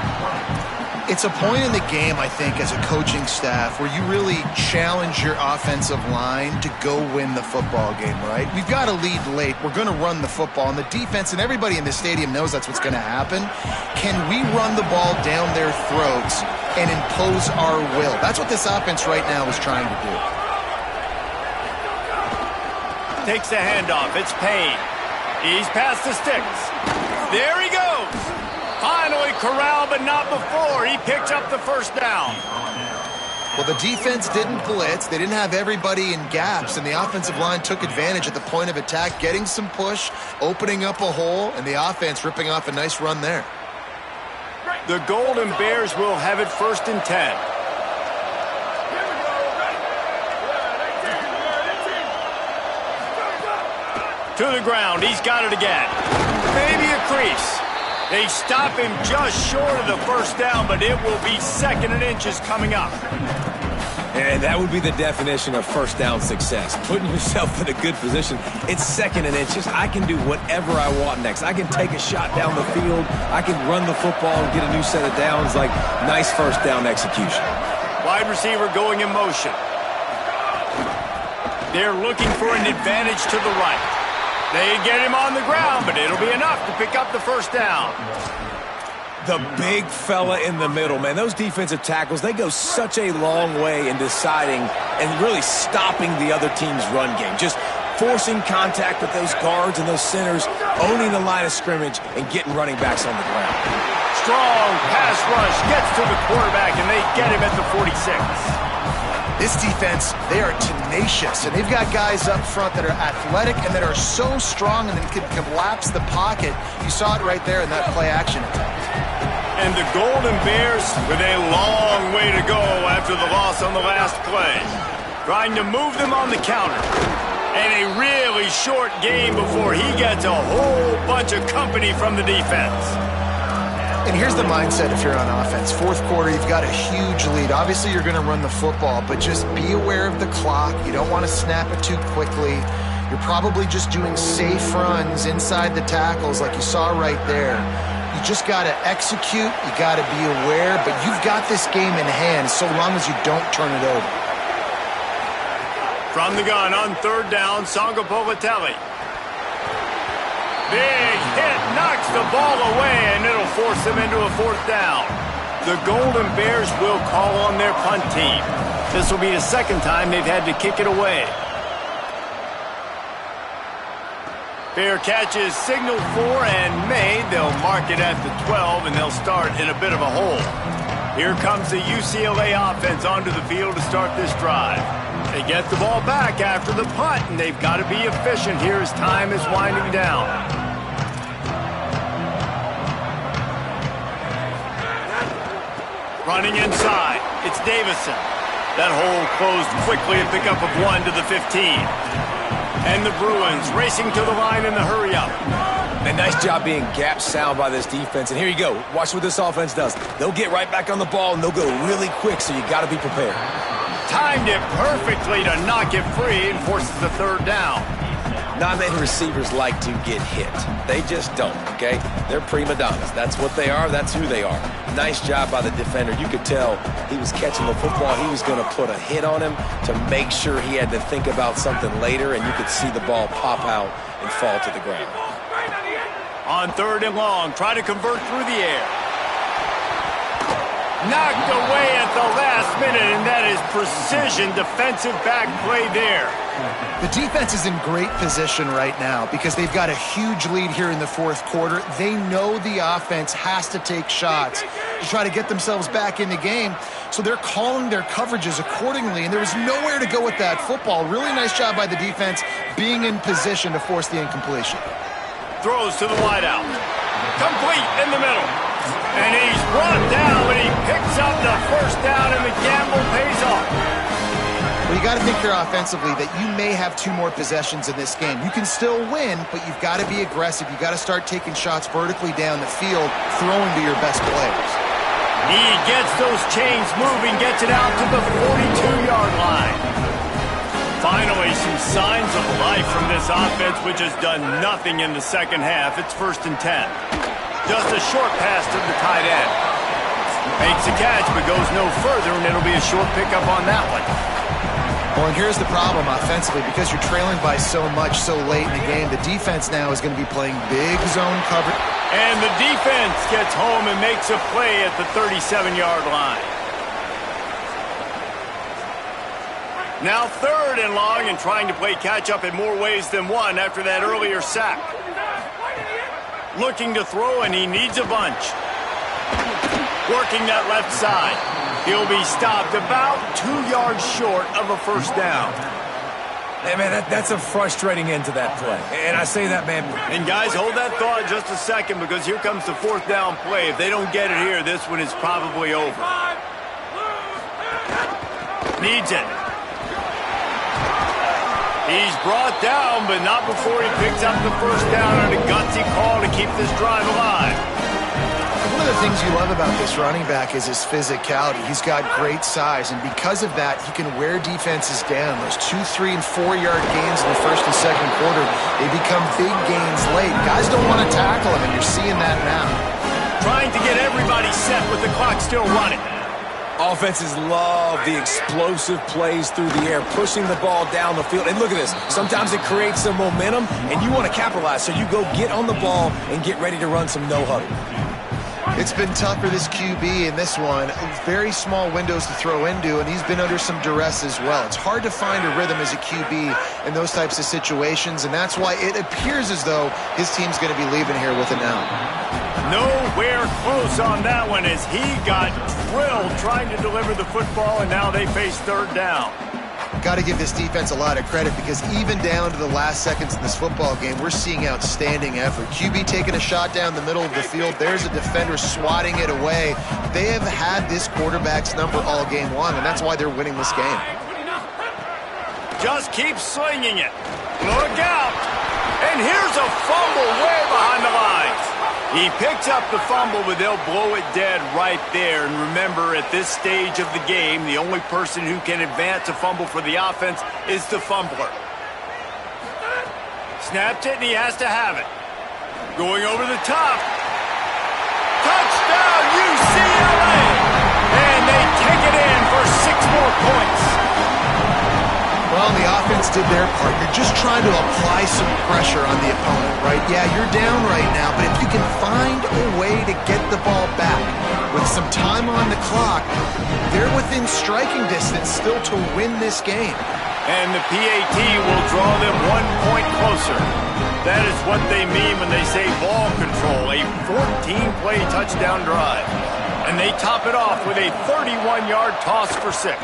It's a point in the game, I think, as a coaching staff where you really challenge your offensive line to go win the football game, right? We've got to lead late. We're going to run the football, and the defense and everybody in the stadium knows that's what's going to happen. Can we run the ball down their throats and impose our will? That's what this offense right now is trying to do. Takes the handoff. It's Payne. He's past the sticks. There he goes. Finally corralled, but not before. He picked up the first down. Well, the defense didn't blitz. They didn't have everybody in gaps, and the offensive line took advantage at the point of attack, getting some push, opening up a hole, and the offense ripping off a nice run there. The Golden Bears will have it first and 10. To the ground. He's got it again. Maybe a crease. They stop him just short of the first down, but it will be 2nd and inches coming up. And that would be the definition of first down success. Putting yourself in a good position. It's 2nd and inches. I can do whatever I want next. I can take a shot down the field. I can run the football and get a new set of downs. Like, nice first down execution. Wide receiver going in motion. They're looking for an advantage to the right. They get him on the ground, but it'll be enough to pick up the first down. The big fella in the middle, man. Those defensive tackles, they go such a long way in deciding and really stopping the other team's run game. Just forcing contact with those guards and those centers, owning the line of scrimmage, and getting running backs on the ground. Strong pass rush gets to the quarterback, and they get him at the 46. This defense, they are tenacious, and they've got guys up front that are athletic and that are so strong and then can collapse the pocket. You saw it right there in that play action attack. And the Golden Bears with a long way to go after the loss on the last play. Trying to move them on the counter. And a really short game before he gets a whole bunch of company from the defense. And here's the mindset if you're on offense. Fourth quarter, you've got a huge lead. Obviously, you're going to run the football, but just be aware of the clock. You don't want to snap it too quickly. You're probably just doing safe runs inside the tackles like you saw right there. You just got to execute. You got to be aware, but you've got this game in hand so long as you don't turn it over. From the gun on 3rd down, Sangapolitelli. Big hit, knocks the ball away, and it'll force them into a 4th down. The Golden Bears will call on their punt team. This will be the 2nd time they've had to kick it away. Fair catch is signaled for and made. They'll mark it at the 12, and they'll start in a bit of a hole. Here comes the UCLA offense onto the field to start this drive. They get the ball back after the punt, and they've got to be efficient here as time is winding down. Running inside, it's Davison. That hole closed quickly, a pickup of 1 to the 15. And the Bruins racing to the line in the hurry-up. And nice job being gap sound by this defense. And here you go. Watch what this offense does. They'll get right back on the ball, and they'll go really quick, so you got to be prepared. Timed it perfectly to knock it free and forces the 3rd down. Not many receivers like to get hit. They just don't, okay? They're prima donnas. That's what they are. That's who they are. Nice job by the defender. You could tell he was catching the football. He was going to put a hit on him to make sure he had to think about something later, and you could see the ball pop out and fall to the ground. On 3rd and long, try to convert through the air. Knocked away at the last minute, and that is precision defensive back play there. The defense is in great position right now because they've got a huge lead here in the 4th quarter. They know the offense has to take shots to try to get themselves back in the game, so they're calling their coverages accordingly, and there was nowhere to go with that football. Really nice job by the defense being in position to force the incompletion. Throws to the wideout. Complete in the middle. And he's brought down, but he picks up the 1st down, and the gamble pays off. Well, you got to think here offensively that you may have 2 more possessions in this game. You can still win, but you've got to be aggressive. You've got to start taking shots vertically down the field, throwing to your best players. He gets those chains moving, gets it out to the 42-yard line. Finally, some signs of life from this offense, which has done nothing in the second half. It's 1st and 10. Just a short pass to the tight end. Makes a catch, but goes no further, and it'll be a short pickup on that one. Well, and here's the problem offensively. Because you're trailing by so much so late in the game, the defense now is going to be playing big zone coverage. And the defense gets home and makes a play at the 37-yard line. Now 3rd and long, and trying to play catch-up in more ways than one after that earlier sack. Looking to throw, and he needs a bunch. Working that left side. He'll be stopped about 2 yards short of a 1st down. Hey, man, that's a frustrating end to that play. And I say that, man. And guys, hold that thought just a second, because here comes the 4th down play. If they don't get it here, this one is probably over. Needs it. He's brought down, but not before he picks up the 1st down on a gutsy call to keep this drive alive. One of the things you love about this running back is his physicality. He's got great size, and because of that, he can wear defenses down. Those 2, 3, and 4-yard gains in the 1st and 2nd quarter, they become big gains late. Guys don't want to tackle him, and you're seeing that now. Trying to get everybody set with the clock still running. Offenses love the explosive plays through the air, pushing the ball down the field. And look at this. Sometimes it creates some momentum, and you want to capitalize. So you go get on the ball and get ready to run some no-huddle. It's been tough for this QB in this one. Very small windows to throw into, and he's been under some duress as well. It's hard to find a rhythm as a QB in those types of situations, and that's why it appears as though his team's going to be leaving here with an L. Nowhere close on that one as he got drilled trying to deliver the football, and now they face 3rd down. Got to give this defense a lot of credit because even down to the last seconds in this football game, we're seeing outstanding effort. QB taking a shot down the middle of the field. There's a defender swatting it away. They have had this quarterback's number all game long, and that's why they're winning this game. Just keep slinging it. Look out. And here's a fumble way behind the lines. He picks up the fumble, but they'll blow it dead right there. And remember, at this stage of the game, the only person who can advance a fumble for the offense is the fumbler. Snapped it, and he has to have it. Going over the top. Touchdown, UCLA! And they kick it in for 6 more points. Well, the offense did their part. You're just trying to apply some pressure on the opponent, right? Yeah, you're down right now, but if you can find a way to get the ball back with some time on the clock, they're within striking distance still to win this game. And the PAT will draw them 1 point closer. That is what they mean when they say ball control, a 14-play touchdown drive. And they top it off with a 31-yard toss for 6.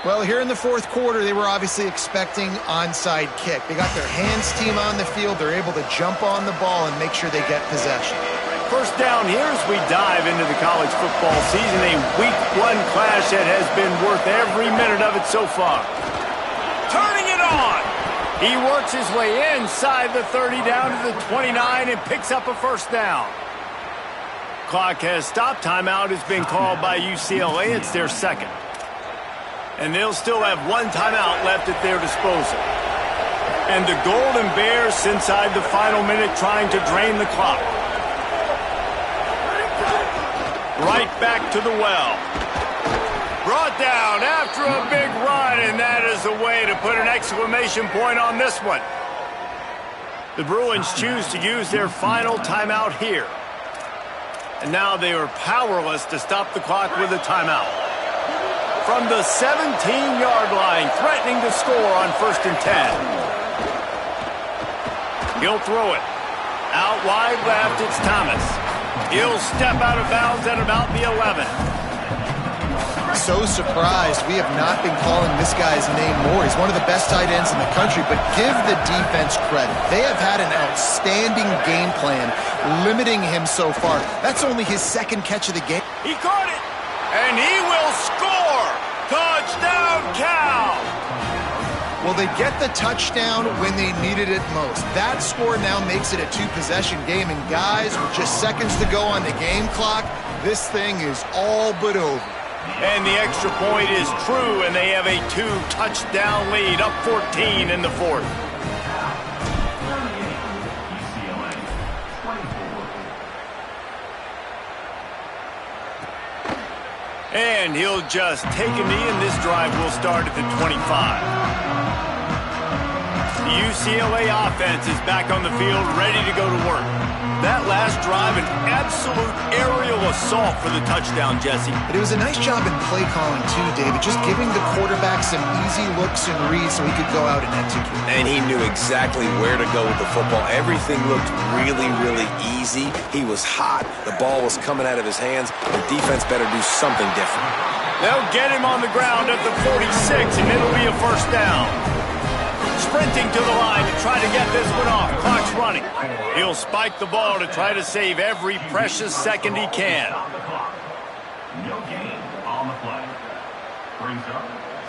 Well, here in the 4th quarter, they were obviously expecting onside kick. They got their hands team on the field. They're able to jump on the ball and make sure they get possession. 1st down here as we dive into the college football season. A week 1 clash that has been worth every minute of it so far. Turning it on. He works his way inside the 30 down to the 29 and picks up a 1st down. Clock has stopped. Timeout has been called by UCLA. It's their 2nd. And they'll still have 1 timeout left at their disposal. And the Golden Bears inside the final minute trying to drain the clock. Right back to the well. Brought down after a big run, and that is the way to put an exclamation point on this one. The Bruins choose to use their final timeout here. And now they are powerless to stop the clock with a timeout. From the 17-yard line, threatening to score on 1st and 10. He'll throw it. Out wide left, it's Thomas. He'll step out of bounds at about the 11. So surprised we have not been calling this guy's name more. He's one of the best tight ends in the country, but give the defense credit. They have had an outstanding game plan limiting him so far. That's only his 2nd catch of the game. He caught it, and he will score. Touchdown, Cal. Well, they get the touchdown when they needed it most. That score now makes it a 2-possession game, and guys, with just seconds to go on the game clock, this thing is all but over. And the extra point is true, and they have a 2-touchdown lead, up 14 in the 4th. And he'll just take a knee, and this drive will start at the 25. The UCLA offense is back on the field, ready to go to work. That last drive, an absolute aerial assault for the touchdown, Jesse. But it was a nice job in play calling, too, David, just giving the quarterback some easy looks and reads so he could go out and execute. And he knew exactly where to go with the football. Everything looked really, really easy. He was hot. The ball was coming out of his hands. The defense better do something different. They'll get him on the ground at the 46, and it'll be a 1st down. Sprinting to the line to try to get this one off. Clock's running. He'll spike the ball to try to save every precious second he can. No gain on the play. Brings up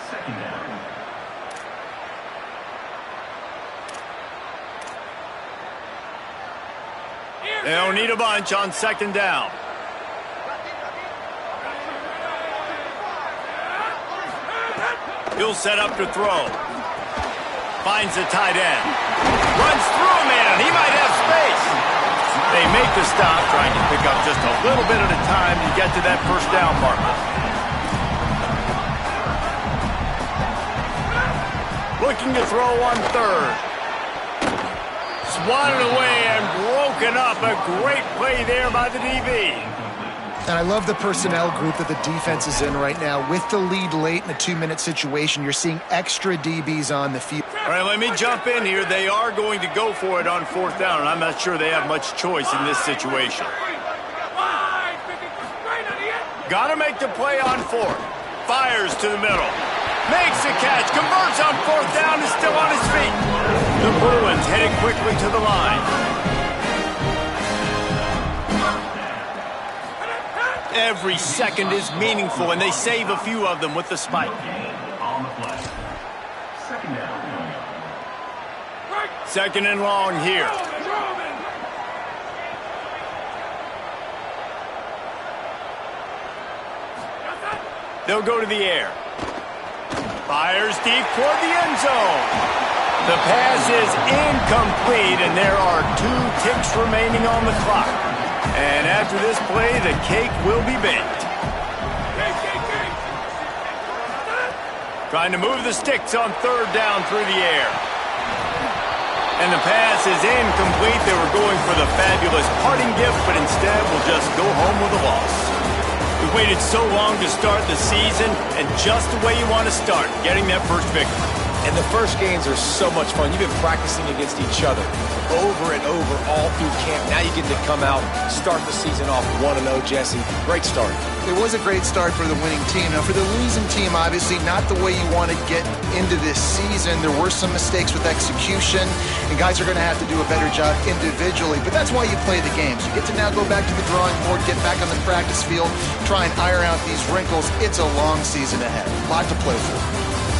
2nd down. They'll need a bunch on 2nd down. He'll set up to throw. Finds the tight end. Runs through a man. He might have space. They make the stop, trying to pick up just a little bit at a time to get to that 1st down marker. Looking to throw on 3rd. Swatted away and broken up. A great play there by the DB. And I love the personnel group that the defense is in right now. With the lead late in a 2-minute situation, you're seeing extra DBs on the field. All right, let me jump in here. They are going to go for it on 4th down, and I'm not sure they have much choice in this situation. Got to make the play on 4th. Fires to the middle. Makes the catch. Converts on 4th down. Is still on his feet. The Bruins heading quickly to the line. Every second is meaningful, and they save a few of them with the spike. On the play. 2nd down. 2nd and long here. They'll go to the air. Fires deep toward the end zone. The pass is incomplete, and there are 2 ticks remaining on the clock. And after this play, the cake will be baked. Trying to move the sticks on 3rd down through the air. And the pass is incomplete. They were going for the fabulous parting gift, but instead will just go home with a loss. We waited so long to start the season, and just the way you want to start, getting that first victory. And the first games are so much fun. You've been practicing against each other over and over all through camp. Now you get to come out, start the season off 1-0, Jesse. Great start. It was a great start for the winning team. Now, for the losing team, obviously not the way you want to get into this season. There were some mistakes with execution, and guys are going to have to do a better job individually. But that's why you play the games. You get to now go back to the drawing board, get back on the practice field, try and iron out these wrinkles. It's a long season ahead. A lot to play for.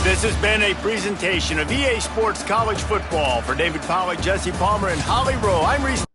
This has been a presentation of EA Sports College Football. For David Pollack, Jesse Palmer, and Holly Rowe, I'm Reese.